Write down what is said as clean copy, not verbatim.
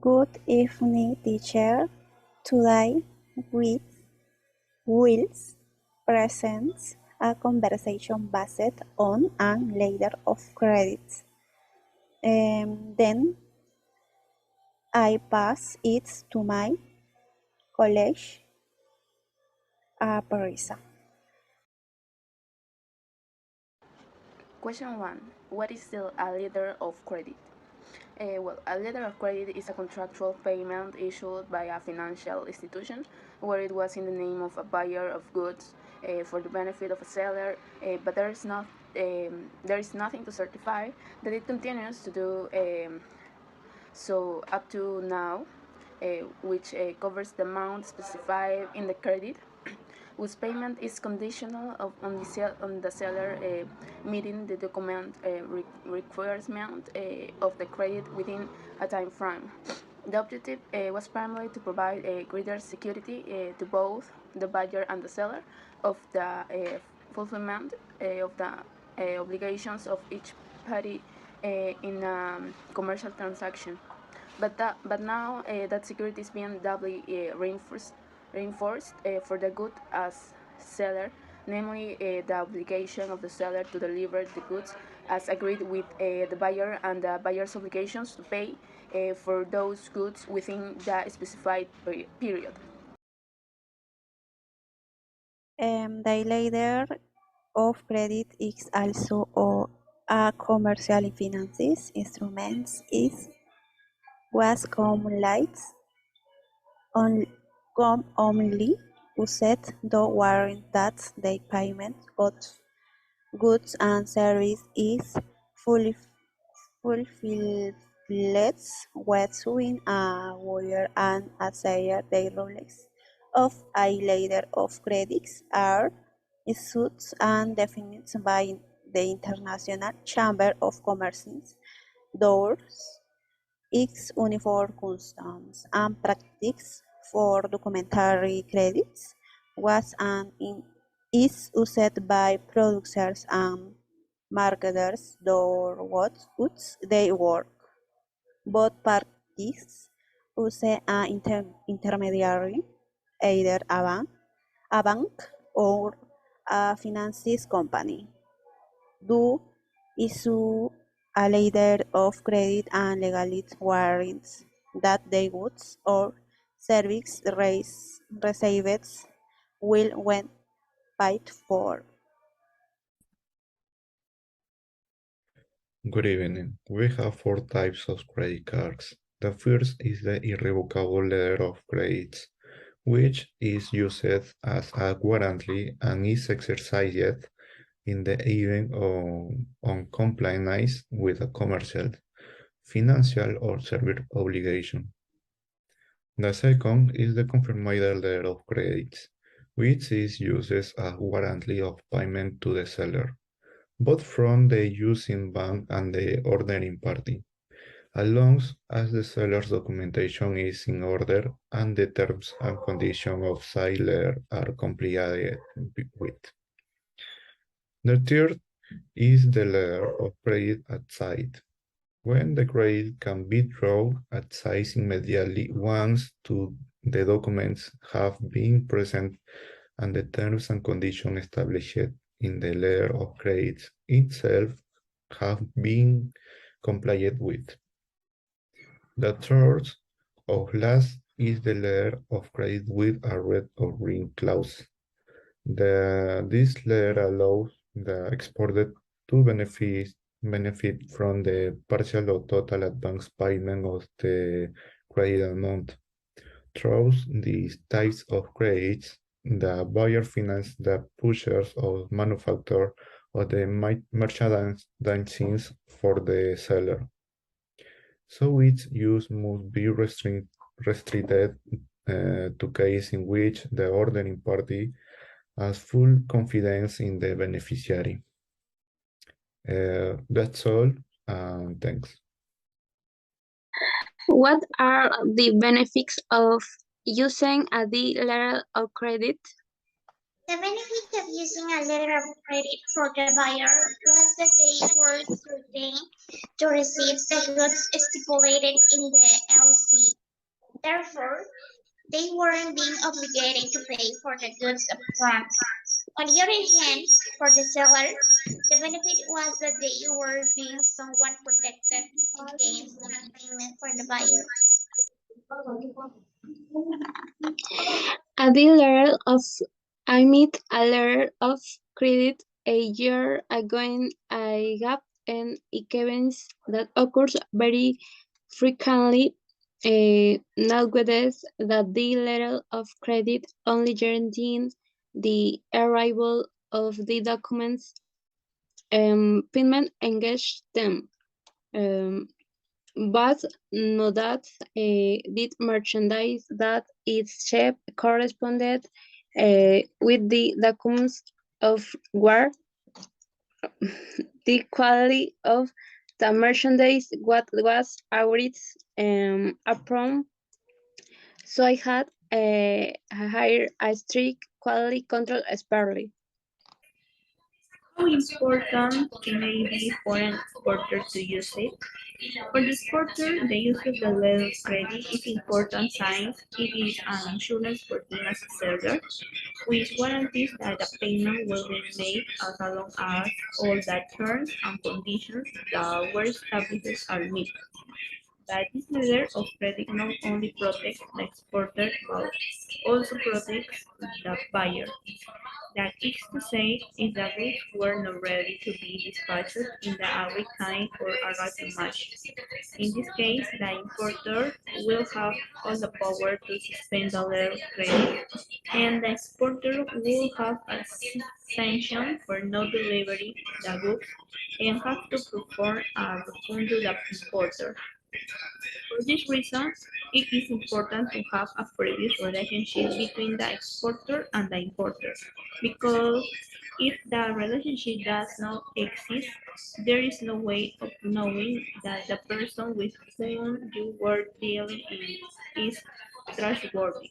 Good evening, teacher. Today we will present a conversation based on a letter of credit. Then I pass it to my colleague, Parisa. Question 1. What is a letter of credit? A letter of credit is a contractual payment issued by a financial institution where it was in the name of a buyer of goods for the benefit of a seller, but there is nothing to certify that it continues to do so up to now, which covers the amount specified in the credit, whose payment is conditional on the seller meeting the document requirement of the credit within a time frame. The objective was primarily to provide greater security to both the buyer and the seller of the fulfillment of the obligations of each party in a commercial transaction. But now that security is being doubly reinforced for the good as seller, namely the obligation of the seller to deliver the goods as agreed with the buyer and the buyer's obligations to pay for those goods within the specified period. The letter of credit is also a commercial finance instrument. It was commonly only used to warrant that the payment of goods and services is fulfilled between a buyer and a seller. The rules of a letter of credit are issued and defined by the International Chamber of Commerce. Those its uniform customs and practice for documentary credits was and is used by producers and marketers door what goods they work. Both parties use an intermediary, either a bank or a finance company, do issue a letter of credit and legally warrants that the goods or services received will when paid for. Good evening. We have 4 types of credit cards. The first is the irrevocable letter of credit, which is used as a guarantee and is exercised in the event of uncompliance with a commercial, financial, or service obligation. The second is the confirmed letter of credit, which is used as a guarantee of payment to the seller, both from the using bank and the ordering party, as long as the seller's documentation is in order and the terms and conditions of seller are complied with. The third is the letter of credit at sight, when the credit can be drawn at sight immediately once the documents have been present and the terms and conditions established in the letter of credit itself have been complied with. The third or last is the letter of credit with a red or green clause. This letter allows the exporter to benefit from the partial or total advance payment of the credit amount. Through these types of credits, the buyer finances the purchase or manufacture of the merchandise for the seller. So its use must be restricted to cases in which the ordering party has full confidence in the beneficiary. That's all. Thanks. What are the benefits of using a letter of credit? The benefit of using a letter of credit for the buyer was that they were certain to receive the goods stipulated in the LC. Therefore, they weren't being obligated to pay for the goods upfront. On the other hand, for the seller, the benefit was that they were being somewhat protected against non-payment for the buyer. A dealer of I met a letter of credit a year ago in a gap and events that occurs very frequently. Nowadays, that the letter of credit only guarantees the arrival of the documents. Payment engage them. Um, but know that did merchandise that is shipped corresponded with the documents of war, the quality of the merchandise what was agreed upon. So I had hired a strict quality control expertly. How important it may be for an exporter to use it? For the exporter, the use of the letter of credit is important since it is an insurance for him as a seller, which guarantees that the payment will be made as long as all the terms and conditions that were established are met. But this letter of credit not only protects the exporter but also protects the buyer. That is to say, if the goods were not ready to be dispatched in the agreed time or arrive in March. In this case, the importer will have all the power to suspend the letter of credit, and the exporter will have a sanction for not delivering the goods and have to perform a refund to the importer. For this reason, it is important to have a previous relationship between the exporter and the importer, because if the relationship does not exist, there is no way of knowing that the person with whom you were dealing is trustworthy.